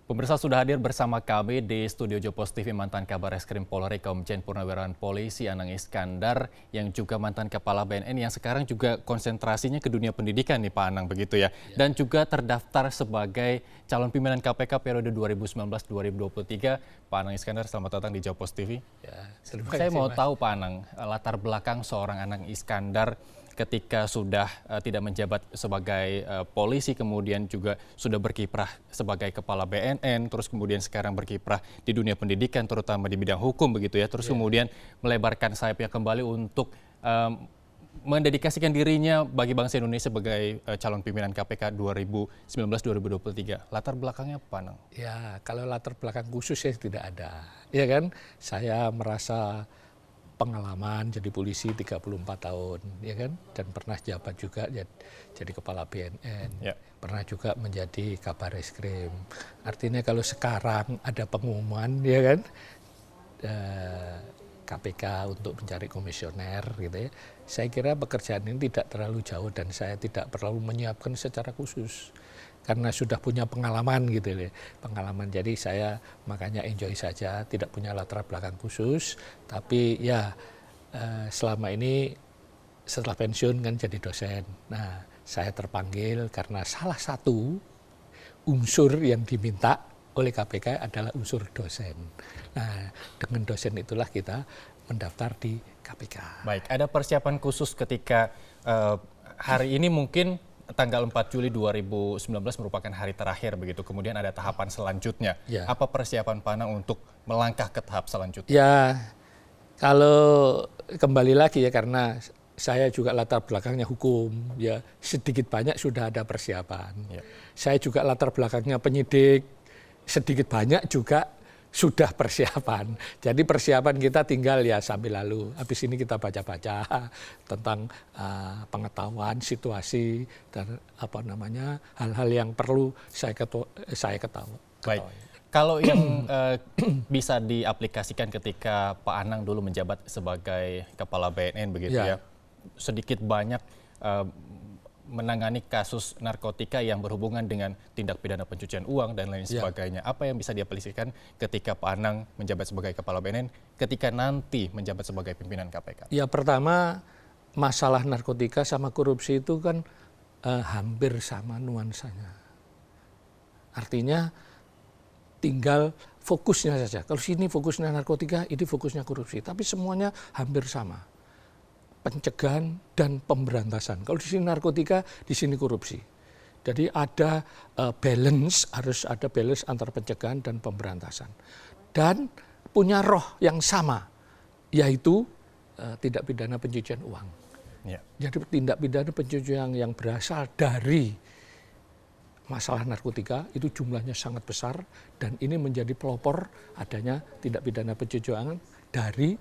Pemirsa sudah hadir bersama kami di studio Jopos TV mantan Kabar Reskrim Polri Komjen Purnawirawan Polisi Anang Iskandar yang juga mantan Kepala BNN yang sekarang juga konsentrasinya ke dunia pendidikan nih Pak Anang begitu ya. Dan juga terdaftar sebagai calon pimpinan KPK periode 2019-2023. Pak Anang Iskandar, selamat datang di Jopos TV. Ya, Saya mau tahu Pak Anang, latar belakang seorang Anang Iskandar ketika sudah tidak menjabat sebagai polisi, kemudian juga sudah berkiprah sebagai kepala BNN, terus kemudian sekarang berkiprah di dunia pendidikan, terutama di bidang hukum begitu ya, terus kemudian melebarkan sayapnya kembali untuk mendedikasikan dirinya bagi bangsa Indonesia sebagai calon pimpinan KPK 2019-2023. Latar belakangnya apa, Nang? Ya, kalau latar belakang khusus ya tidak ada. Ya kan, saya merasa pengalaman jadi polisi 34 tahun, ya kan, dan pernah jabat juga jadi kepala BNN, pernah juga menjadi Kabar Reskrim. Artinya kalau sekarang ada pengumuman, ya kan, KPK untuk mencari komisioner, gitu ya, saya kira pekerjaan ini tidak terlalu jauh dan saya tidak perlu menyiapkan secara khusus. Karena sudah punya pengalaman gitu ya, pengalaman. Jadi saya makanya enjoy saja, tidak punya latar belakang khusus. Tapi ya selama ini setelah pensiun kan jadi dosen. Nah, saya terpanggil karena salah satu unsur yang diminta oleh KPK adalah unsur dosen. Nah, dengan dosen itulah kita mendaftar di KPK. Baik, ada persiapan khusus ketika hari ini mungkin tanggal 4 Juli 2019 merupakan hari terakhir begitu, kemudian ada tahapan selanjutnya. Ya. Apa persiapan Pak Anang untuk melangkah ke tahap selanjutnya? Ya, kalau kembali lagi ya, karena saya juga latar belakangnya hukum, ya sedikit banyak sudah ada persiapan. Ya. Saya juga latar belakangnya penyidik, sedikit banyak juga sudah persiapan. Jadi persiapan kita tinggal ya sambil lalu. Habis ini kita baca-baca tentang pengetahuan situasi dan hal-hal yang perlu saya ketahui. Baik. Kalau yang bisa diaplikasikan ketika Pak Anang dulu menjabat sebagai kepala BNN begitu ya, sedikit banyak menangani kasus narkotika yang berhubungan dengan tindak pidana pencucian uang dan lain sebagainya. Apa yang bisa diaplikasikan ketika Pak Anang menjabat sebagai kepala BNN ketika nanti menjabat sebagai pimpinan KPK? Ya, pertama masalah narkotika sama korupsi itu kan hampir sama nuansanya. Artinya tinggal fokusnya saja. Kalau sini fokusnya narkotika, ini fokusnya korupsi. Tapi semuanya hampir sama. Pencegahan dan pemberantasan. Kalau di sini narkotika, di sini korupsi. Jadi ada balance, harus ada balance antara pencegahan dan pemberantasan. Dan punya roh yang sama, yaitu tindak pidana pencucian uang. Ya. Jadi tindak pidana pencucian yang berasal dari masalah narkotika itu jumlahnya sangat besar dan ini menjadi pelopor adanya tindak pidana pencucian uang dari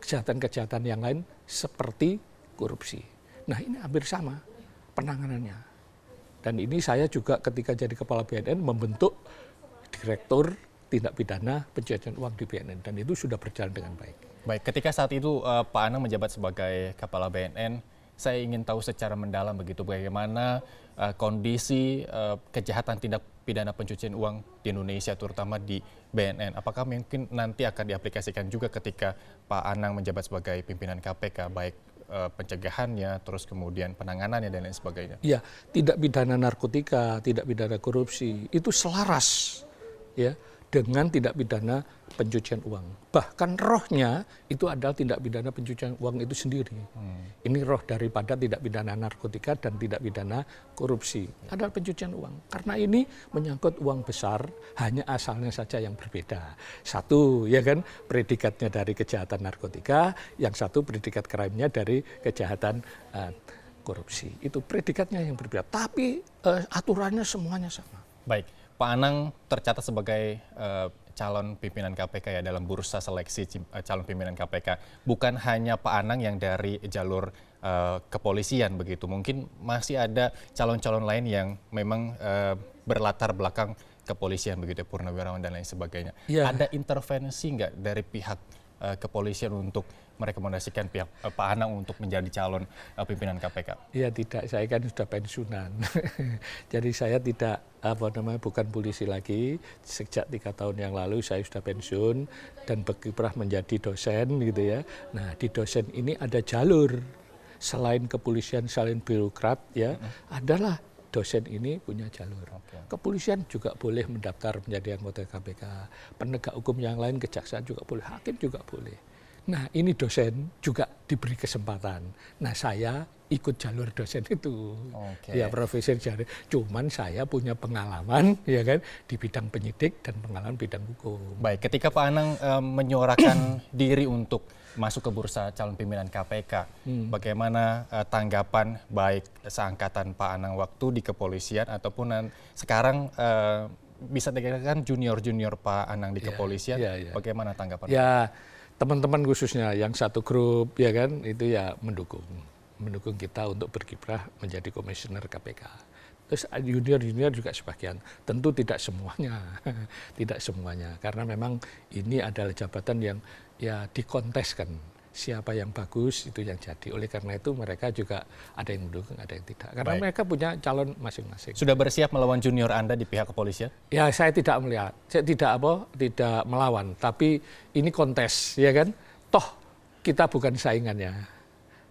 kejahatan-kejahatan yang lain seperti korupsi. Nah, ini hampir sama penanganannya. Dan ini saya juga ketika jadi kepala BNN membentuk direktur tindak pidana pencucian uang di BNN dan itu sudah berjalan dengan baik. Baik, ketika saat itu Pak Anang menjabat sebagai kepala BNN, saya ingin tahu secara mendalam begitu bagaimana kondisi kejahatan tindak pidana pencucian uang di Indonesia, terutama di BNN. Apakah mungkin nanti akan diaplikasikan juga ketika Pak Anang menjabat sebagai pimpinan KPK, baik pencegahannya, terus kemudian penanganannya dan lain sebagainya? Iya, tindak pidana narkotika, tindak pidana korupsi itu selaras ya dengan tindak pidana pencucian uang. Bahkan rohnya itu adalah tindak pidana pencucian uang itu sendiri. Ini roh daripada tindak pidana narkotika dan tindak pidana korupsi adalah pencucian uang. Karena ini menyangkut uang besar, hanya asalnya saja yang berbeda. Satu, ya kan, predikatnya dari kejahatan narkotika, yang satu predikat crime-nya dari kejahatan korupsi. Itu predikatnya yang berbeda, tapi aturannya semuanya sama. Baik. Pak Anang tercatat sebagai calon pimpinan KPK ya dalam bursa seleksi calon pimpinan KPK. Bukan hanya Pak Anang yang dari jalur kepolisian begitu. Mungkin masih ada calon-calon lain yang memang berlatar belakang kepolisian begitu, purnawirawan dan lain sebagainya. Ya. Ada intervensi nggak dari pihak kepolisian untuk merekomendasikan pihak Pak Anang untuk menjadi calon pimpinan KPK? Ya tidak, saya kan sudah pensiunan. Jadi saya tidak bukan polisi lagi. Sejak 3 tahun yang lalu saya sudah pensiun dan berkiprah menjadi dosen gitu ya. Nah, di dosen ini ada jalur selain kepolisian, selain birokrat ya, adalah dosen ini punya jalur. Kepolisian juga boleh mendaftar menjadi anggota KPK. Penegak hukum yang lain, kejaksaan juga boleh, hakim juga boleh. Nah, ini dosen juga diberi kesempatan. Nah, saya ikut jalur dosen itu. Ya, profesor jalur. Cuman saya punya pengalaman ya kan di bidang penyidik dan pengalaman bidang hukum. Baik, ketika Pak Anang menyuarakan diri untuk masuk ke bursa calon pimpinan KPK, bagaimana tanggapan baik seangkatan Pak Anang waktu di kepolisian ataupun sekarang bisa dikatakan junior-junior Pak Anang di kepolisian, bagaimana tanggapan? Ya, teman-teman khususnya yang satu grup ya kan itu ya mendukung kita untuk berkiprah menjadi komisioner KPK. Terus junior juga sebagian, tentu tidak semuanya, tidak semuanya, karena memang ini adalah jabatan yang ya dikonteskan, siapa yang bagus itu yang jadi. Oleh karena itu mereka juga ada yang mendukung, ada yang tidak, karena mereka punya calon masing-masing. Sudah bersiap melawan junior Anda di pihak kepolisian? Ya, saya tidak melihat, saya tidak melawan, tapi ini kontes, ya kan? Toh kita bukan saingannya.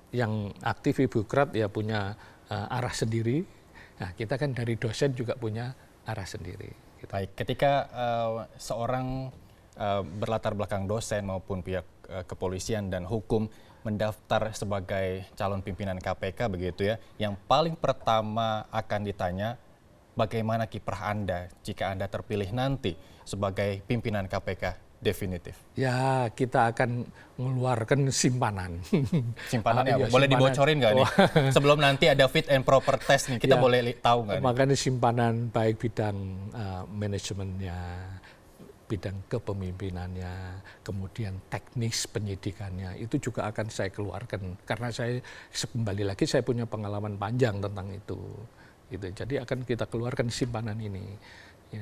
Yang aktif birokrat ya punya arah sendiri. Nah, kita kan dari dosen juga punya arah sendiri. Gitu. Baik, ketika seorang berlatar belakang dosen maupun pihak kepolisian dan hukum mendaftar sebagai calon pimpinan KPK begitu ya, yang paling pertama akan ditanya bagaimana kiprah Anda jika Anda terpilih nanti sebagai pimpinan KPK definitif? Ya, kita akan mengeluarkan simpanan. Simpanannya apa? Boleh dibocorin nggak nih? Sebelum nanti ada fit and proper test nih, kita boleh tahu nggak? Makanya simpanan baik bidang manajemennya, bidang kepemimpinannya, kemudian teknis penyidikannya, itu juga akan saya keluarkan. Karena saya, kembali lagi, saya punya pengalaman panjang tentang itu. Gitu. Jadi akan kita keluarkan simpanan ini.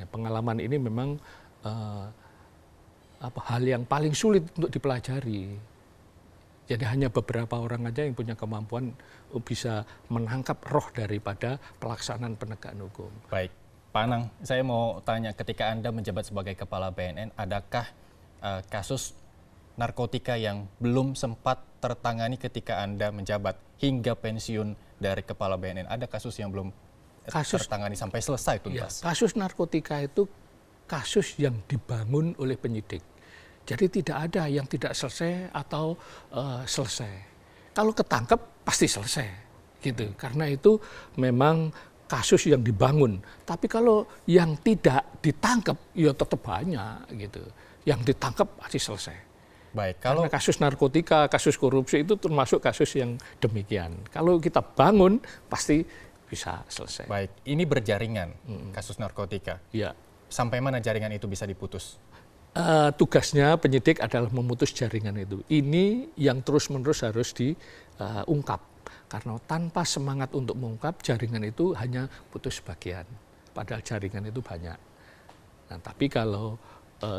Pengalaman ini memang hal yang paling sulit untuk dipelajari. Jadi hanya beberapa orang aja yang punya kemampuan bisa menangkap roh daripada pelaksanaan penegakan hukum. Baik, Pak Anang, saya mau tanya, ketika Anda menjabat sebagai Kepala BNN, adakah kasus narkotika yang belum sempat tertangani ketika Anda menjabat hingga pensiun dari Kepala BNN? Ada kasus yang belum tertangani sampai selesai tuntas? Ya, kasus narkotika itu kasus yang dibangun oleh penyidik. Jadi tidak ada yang tidak selesai atau selesai. Kalau ketangkep pasti selesai, gitu. Karena itu memang kasus yang dibangun. Tapi kalau yang tidak ditangkap, ya tetap banyak, gitu. Yang ditangkap pasti selesai. Baik, karena kasus narkotika, kasus korupsi itu termasuk kasus yang demikian. Kalau kita bangun pasti bisa selesai. Baik, ini berjaringan kasus narkotika. Ya. Sampai mana jaringan itu bisa diputus? Tugasnya penyidik adalah memutus jaringan itu. Ini yang terus-menerus harus diungkap. Karena tanpa semangat untuk mengungkap, jaringan itu hanya putus sebagian. Padahal jaringan itu banyak. Nah, tapi kalau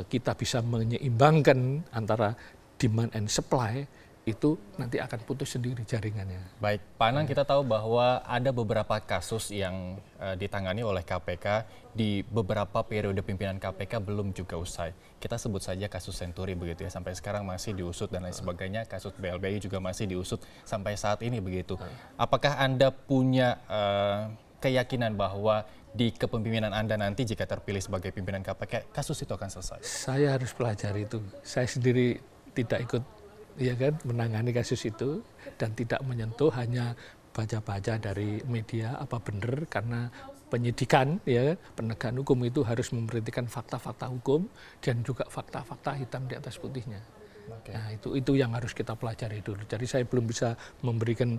kita bisa menyeimbangkan antara demand and supply, itu nanti akan putus sendiri jaringannya. Baik, Pak Anang, kita tahu bahwa ada beberapa kasus yang ditangani oleh KPK di beberapa periode pimpinan KPK belum juga usai. Kita sebut saja kasus Senturi begitu ya, sampai sekarang masih diusut dan lain sebagainya. Kasus BLBI juga masih diusut sampai saat ini begitu. Apakah Anda punya keyakinan bahwa di kepemimpinan Anda nanti jika terpilih sebagai pimpinan KPK, kasus itu akan selesai? Saya harus pelajari itu. Saya sendiri tidak ikut menangani kasus itu dan tidak menyentuh, hanya baca-baca dari media apa benar, karena penyidikan penegakan hukum itu harus memperhatikan fakta-fakta hukum dan juga fakta-fakta hitam di atas putihnya. Nah, itu yang harus kita pelajari dulu. Jadi saya belum bisa memberikan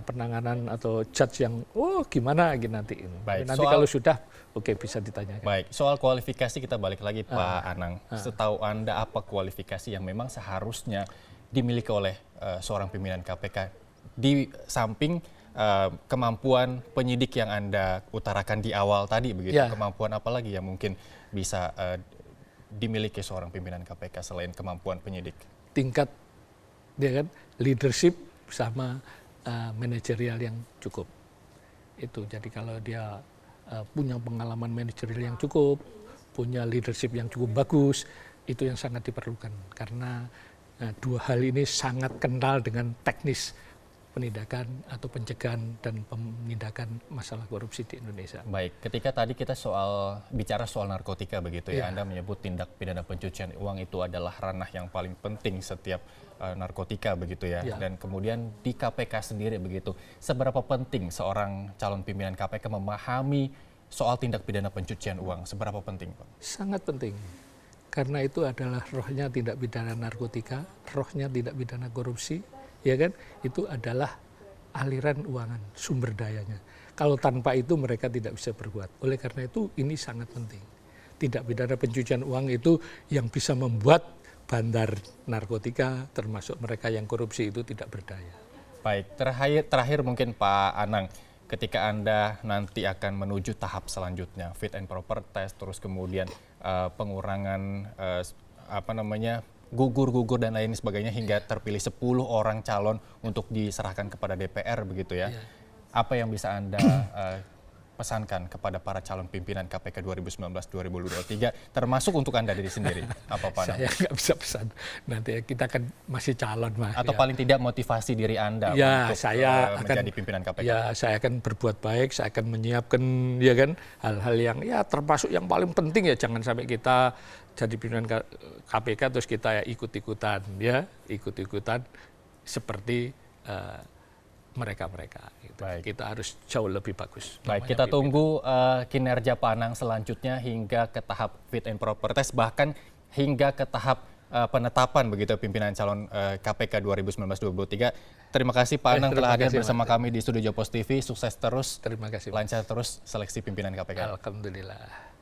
penanganan atau judge yang gimana nanti. Baik, nanti kalau sudah bisa ditanyakan. Baik, soal kualifikasi kita balik lagi Pak Anang. Setahu Anda apa kualifikasi yang memang seharusnya dimiliki oleh seorang pimpinan KPK di samping kemampuan penyidik yang Anda utarakan di awal tadi begitu, kemampuan apa lagi yang mungkin bisa dimiliki seorang pimpinan KPK selain kemampuan penyidik? tingkat dia kan leadership sama manajerial yang cukup. Itu jadi kalau dia punya pengalaman manajerial yang cukup, punya leadership yang cukup bagus, itu yang sangat diperlukan karena dua hal ini sangat kental dengan teknis penindakan atau pencegahan dan penindakan masalah korupsi di Indonesia. Baik, ketika tadi kita bicara soal narkotika begitu ya, Anda menyebut tindak pidana pencucian uang itu adalah ranah yang paling penting setiap narkotika begitu ya. Dan kemudian di KPK sendiri begitu, seberapa penting seorang calon pimpinan KPK memahami soal tindak pidana pencucian uang, seberapa penting Pak? Sangat penting, karena itu adalah rohnya tindak pidana narkotika, rohnya tindak pidana korupsi, ya kan? Itu adalah aliran uangan, sumber dayanya. Kalau tanpa itu mereka tidak bisa berbuat. Oleh karena itu ini sangat penting. Tindak pidana pencucian uang itu yang bisa membuat bandar narkotika, termasuk mereka yang korupsi itu tidak berdaya. Baik, terakhir mungkin Pak Anang, ketika Anda nanti akan menuju tahap selanjutnya, fit and proper test, terus kemudian pengurangan gugur dan lain sebagainya hingga terpilih 10 orang calon untuk diserahkan kepada DPR begitu ya. Apa yang bisa Anda pesankan kepada para calon pimpinan KPK 2019-2023 termasuk untuk Anda diri sendiri? Apa Pak? Saya nggak bisa pesan. Nanti kita kan masih calon Mas. Atau paling tidak motivasi diri Anda untuk menjadi pimpinan KPK? Ya, saya akan berbuat baik, saya akan menyiapkan ya kan hal-hal yang ya termasuk yang paling penting ya, jangan sampai kita jadi pimpinan KPK terus kita ya ikut-ikutan seperti mereka-mereka. Gitu. Kita harus jauh lebih bagus. Baik, kita tunggu kinerja Pak Anang selanjutnya hingga ke tahap fit and proper test, bahkan hingga ke tahap penetapan begitu pimpinan calon KPK 2019-2023. Terima kasih Pak Anang telah hadir bersama kami di studio Jopos TV. Sukses terus. Terima kasih. Lancar terus seleksi pimpinan KPK. Alhamdulillah.